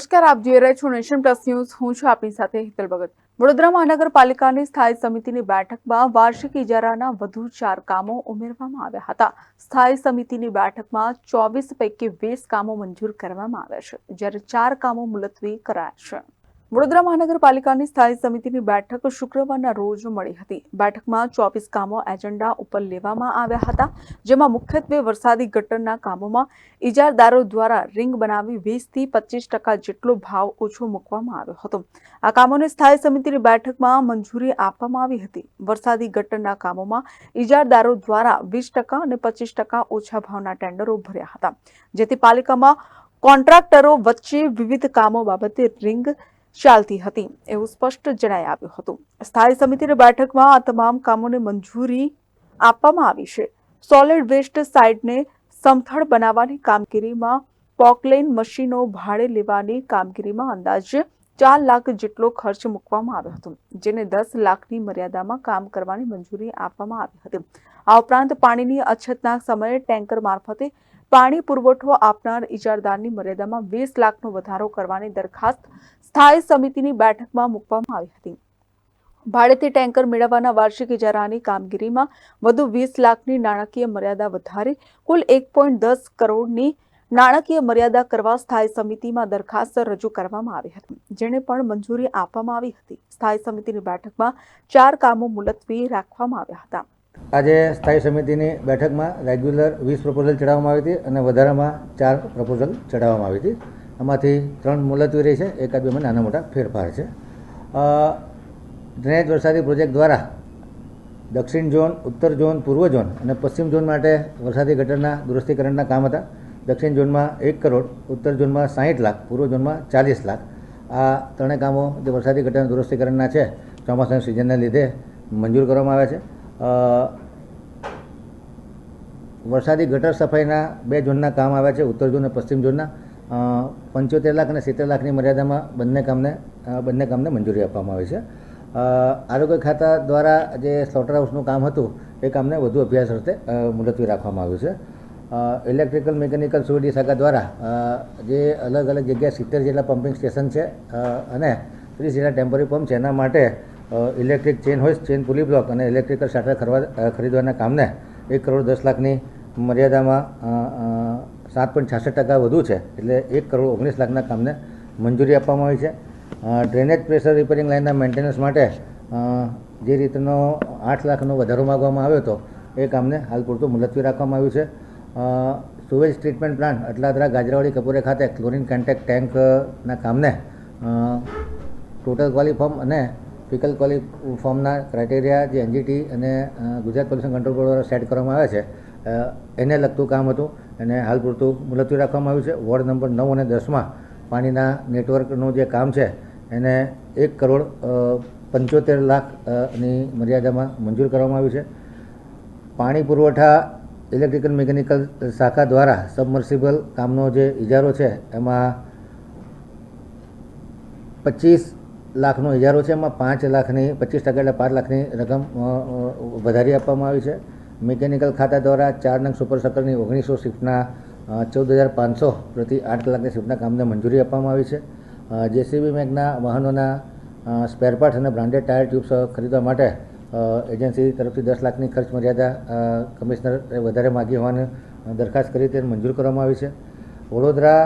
નમસ્કાર, આપ જોઈ રહ્યા છો નેશન પ્લસ ન્યૂઝ. હું છું આપની સાથે હિતલ ભગત. વડોદરા મહાનગરપાલિકાની સ્થાયી સમિતિની બેઠકમાં વાર્ષિક ઇજારાના વધુ 4 કામો ઉમેરવામાં આવ્યા હતા. સ્થાયી સમિતિની બેઠકમાં 24 પૈકી 20 કામો મંજૂર કરવામાં આવ્યા છે, જ્યારે 4 કામો મુલતવી કરાયા છે. વડોદરા મહાનગરપાલિકાની સ્થાયી સમિતિની બેઠક શુક્રવારના રોજ મળી હતી. બેઠકમાં 24 કામો એજન્ડા ઉપર લેવામાં આવ્યા હતા, જેમાં મુખ્યત્વે વરસાદી ગટરના કામોમાં ઇજારદારો દ્વારા રિંગ બનાવી 20 થી 25% જેટલો ભાવ ઓછો મૂકવામાં આવ્યો હતો. આ કામોને સ્થાયી સમિતિની બેઠકમાં મંજૂરી આપવામાં આવી હતી. વરસાદી ગટરના કામોમાં ઇજારદારો દ્વારા 20% અને 25% ઓછા ભાવના ટેન્ડરો ભર્યા હતા, જેથી પાલિકામાં કોન્ટ્રાક્ટરો વચ્ચે વિવિધ કામો બાબતે રિંગ ચાલતી હતી એવું સ્પષ્ટ જણાઈ આવ્યું હતું. સ્થાયી સમિતિની બેઠકમાં આ તમામ કામોને મંજૂરી આપવામાં આવી છે. સોલિડ વેસ્ટ સાઇટને સમથળ બનાવવાની કામગીરીમાં પોકલેન મશીનો ભાડે લેવાની કામગીરીમાં અંદાજે 4 લાખ જેટલો ખર્ચ મૂકવામાં આવ્યો હતો, જેને 10 લાખની મર્યાદામાં કામ કરવાની મંજૂરી આપવામાં આવી હતી. આ ઉપરાંત પાણીની અછતના સમયે ટેન્કર મારફતે પાણી પુરવઠો આપનાર ઇજારદારની મર્યાદામાં 20 લાખનો વધારો કરવાની દરખાસ્ત સ્થાયી સમિતિની બેઠકમાં મૂકવામાં આવી હતી. ભાડેથી ટેન્કર મેળવવાના વાર્ષિક ઇજારાની કામગીરીમાં વધુ 20 લાખની નાણાકીય મર્યાદા વધારી કુલ 1.10 કરોડની નાણાકીય મર્યાદા કરવા સ્થાયી સમિતિમાં દરખાસ્ત રજૂ કરવામાં આવી હતી, જેને પણ મંજૂરી આપવામાં આવી હતી. સ્થાયી સમિતિની બેઠકમાં 4 કામો મુલતવી રાખવામાં આવ્યા હતા. આજે સ્થાયી સમિતિની બેઠકમાં રેગ્યુલર 20 પ્રપોઝલ ચડાવવામાં આવી હતી અને વધારામાં 4 પ્રપોઝલ ચડાવવામાં આવી હતી. આમાંથી 3 મુલતવી રહી છે, એકાદ બેમાં નાના મોટા ફેરફાર છે. ડ્રેનેજ વરસાદી પ્રોજેક્ટ દ્વારા દક્ષિણ ઝોન, ઉત્તર ઝોન, પૂર્વ ઝોન અને પશ્ચિમ ઝોન માટે વરસાદી ગટરના દુરસ્તીકરણના કામ હતા. દક્ષિણ ઝોનમાં 1 કરોડ, ઉત્તર ઝોનમાં 60 લાખ, પૂર્વ ઝોનમાં 40 લાખ. આ ત્રણેય કામો જે વરસાદી ગટરના દુરસ્તીકરણના છે, ચોમાસાના સિઝનને લીધે મંજૂર કરવામાં આવ્યા છે. વરસાદી ગટર સફાઈના 2 ઝોનના કામ આવ્યા છે, ઉત્તર ઝોન અને પશ્ચિમ ઝોનના. 75 લાખ અને 70 લાખની મર્યાદામાં બંને કામને મંજૂરી આપવામાં આવી છે. આરોગ્ય ખાતા દ્વારા જે સ્લોટર હાઉસનું કામ હતું, એ કામને વધુ અભ્યાસ અર્થે મુલતવી રાખવામાં આવ્યું છે. ઇલેક્ટ્રિકલ મિકેનિકલ સુવિધી શાખા દ્વારા જે અલગ અલગ જગ્યાએ 70 જેટલા પમ્પિંગ સ્ટેશન છે અને 30 જેટલા ટેમ્પરરી પંપ છે, એના માટે electric chain હોઇસ્ટ, chain pulley block અને ઇલેક્ટ્રિકલ સ્ટાર્ટર ખરીદવાના કામને 1 કરોડ 10 લાખની મર્યાદામાં 7.66% વધુ છે, એટલે 1 કરોડ 19 લાખના કામને મંજૂરી આપવામાં આવી છે. ડ્રેનેજ પ્રેશર રિપેરિંગ લાઇનના મેન્ટેનન્સ માટે જે રીતનો 8 લાખનો વધારો માગવામાં આવ્યો હતો, એ કામને હાલ પૂરતું મુલતવી રાખવામાં આવ્યું છે. સુવેજ ટ્રીટમેન્ટ પ્લાન્ટ અટલાદરા, ગાજરાવાડી, કપૂરે ખાતે ક્લોરીન કોન્ટેક્ટ ટેન્કના કામને ટોટલ ક્વોલિટી ફોર્મ અને ફિકલ ક્વોલિટી ફોર્મના ક્રાઇટેરિયા જે એનજીટી અને ગુજરાત પોલ્યુશન કંટ્રોલ બોર્ડ દ્વારા સેટ કરવામાં આવ્યા છે, એને લગતું કામ હતું, એને હાલ પૂરતું મુલતવી રાખવામાં આવ્યું છે. વોર્ડ નંબર 9 અને 10માં પાણીના નેટવર્કનું જે કામ છે, એને 1 કરોડ 75 લાખની મર્યાદામાં મંજૂર કરવામાં આવ્યું છે. પાણી પુરવઠા ઇલેક્ટ્રિકલ મિકેનિકલ શાખા દ્વારા સબમર્સિબલ કામનો જે ઇજારો છે, એમાં 25 લાખનો ઇજારો છે. એમાં 5 લાખની 25% એટલે 5 લાખની રકમ વધારી આપવામાં આવી છે. મિકેનિકલ ખાતા દ્વારા 4 નંગ સુપર સકરની 1900 શિફ્ટના 14,500 પ્રતિ 8 કલાકની શિફ્ટના કામને મંજૂરી આપવામાં આવી છે. જેસીબી મેગના વાહનોના સ્પેરપાર્ટ્સ અને બ્રાન્ડેડ ટાયર ટ્યુબ્સ ખરીદવા માટે એજન્સી તરફથી 10 લાખની ખર્ચ મર્યાદા કમિશનરે વધારે માગી હોવાની દરખાસ્ત કરી, તેને મંજૂર કરવામાં આવી છે. વડોદરા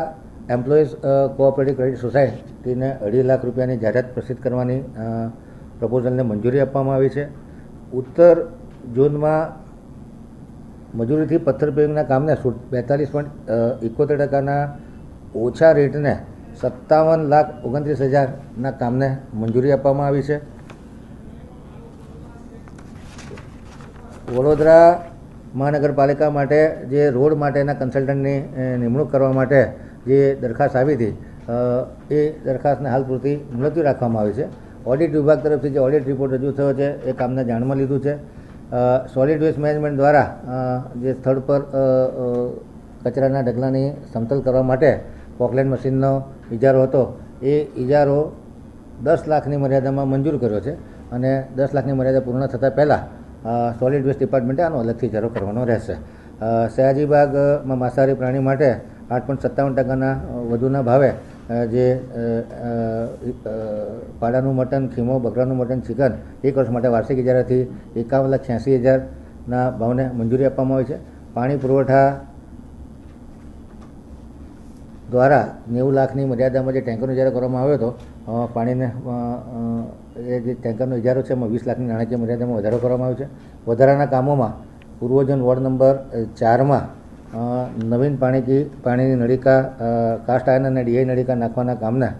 એમ્પ્લોઈઝ કોઓપરેટિવ ક્રેડિટ સોસાયટીને 2.5 લાખ રૂપિયાની જાહેરાત પ્રસિદ્ધ કરવાની પ્રપોઝલને મંજૂરી આપવામાં આવી છે. ઉત્તર ઝોનમાં મજૂરીથી પથ્થર પેવિંગના કામને 42.71%ના ઓછા રેટને 57,29,000ના કામને મંજૂરી આપવામાં આવી છે. વડોદરા મહાનગરપાલિકા માટે જે રોડ માટેના કન્સલ્ટન્ટની નિમણૂક કરવા માટે જે દરખાસ્ત આવી હતી, એ દરખાસ્તને હાલ પૂરતી મુલતવી રાખવામાં આવી છે. ઓડિટ વિભાગ તરફથી જે ઓડિટ રિપોર્ટ રજૂ થયો છે, એ કામને જાણમાં લીધું છે. સોલિડ વેસ્ટ મેનેજમેન્ટ દ્વારા જે સ્થળ પર કચરાના ઢગલાની સમતલ કરવા માટે પોકલેન મશીનનો ઇજારો હતો, એ ઇજારો 10 લાખની મર્યાદામાં મંજૂર કર્યો છે અને 10 લાખની મર્યાદા પૂર્ણ થતાં પહેલાં સોલિડ વેસ્ટ ડિપાર્ટમેન્ટે આનો અલગથી ઇજારો કરવાનો રહેશે. સયાજીબાગમાં માંસાહારી પ્રાણી માટે 8.57% વધુના ભાવે જે પાડાનું મટન, ખીમો, બકરાનું મટન, ચિકન 1 વર્ષ માટે વાર્ષિક ઇજારાથી 51,86,000ના ભાવને મંજૂરી આપવામાં આવી છે. પાણી પુરવઠા દ્વારા 90 લાખની મર્યાદામાં જે ટેન્કરનો ઇજારો કરવામાં આવ્યો હતો, પાણીને એ જે ટેન્કરનો ઇજારો છે એમાં 20 લાખની નાણાકીય મર્યાદામાં વધારો કરવામાં આવ્યો છે. વધારાના કામોમાં પૂર્વ ઝોન વોર્ડ નંબર 4માં નવીન પાણીની નળિકા, કાસ્ટ આયર્ન અને ડીઆઈ નળિકા નાખવાના કામના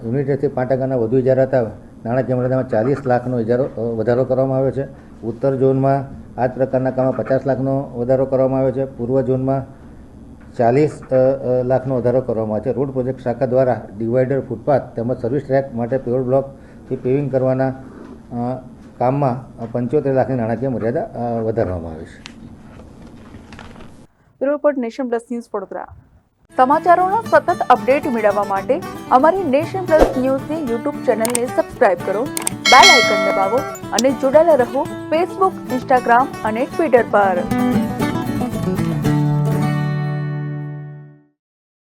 યુનિટેથી 5% વધુ ઇજારા હતા. નાણાકીય મર્યાદામાં 40 લાખનો વધારો કરવામાં આવ્યો છે. ઉત્તર ઝોનમાં આ જ પ્રકારના કામમાં 50 લાખનો વધારો કરવામાં આવ્યો છે. પૂર્વ ઝોનમાં 40 લાખનો વધારો કરવામાં આવ્યો છે. રોડ પ્રોજેક્ટ શાખા દ્વારા ડિવાઈડર, ફૂટપાથ તેમજ સર્વિસ ટ્રેક માટે પેવર બ્લોકથી પેવિંગ કરવાના કામમાં 75 લાખની નાણાકીય મર્યાદા વધારવામાં આવી છે. Report Nation Plus news Vadodara. સમાચારોના સતત અપડેટ મેળવવા માટે અમારી નેશન પ્લસ ન્યૂઝની યુટ્યુબ ચેનલને સબસ્ક્રાઇબ કરો, બેલ આઇકન દબાવો અને જોડાયેલા રહો ફેસબુક, ઇન્સ્ટાગ્રામ અને ટ્વિટર પર.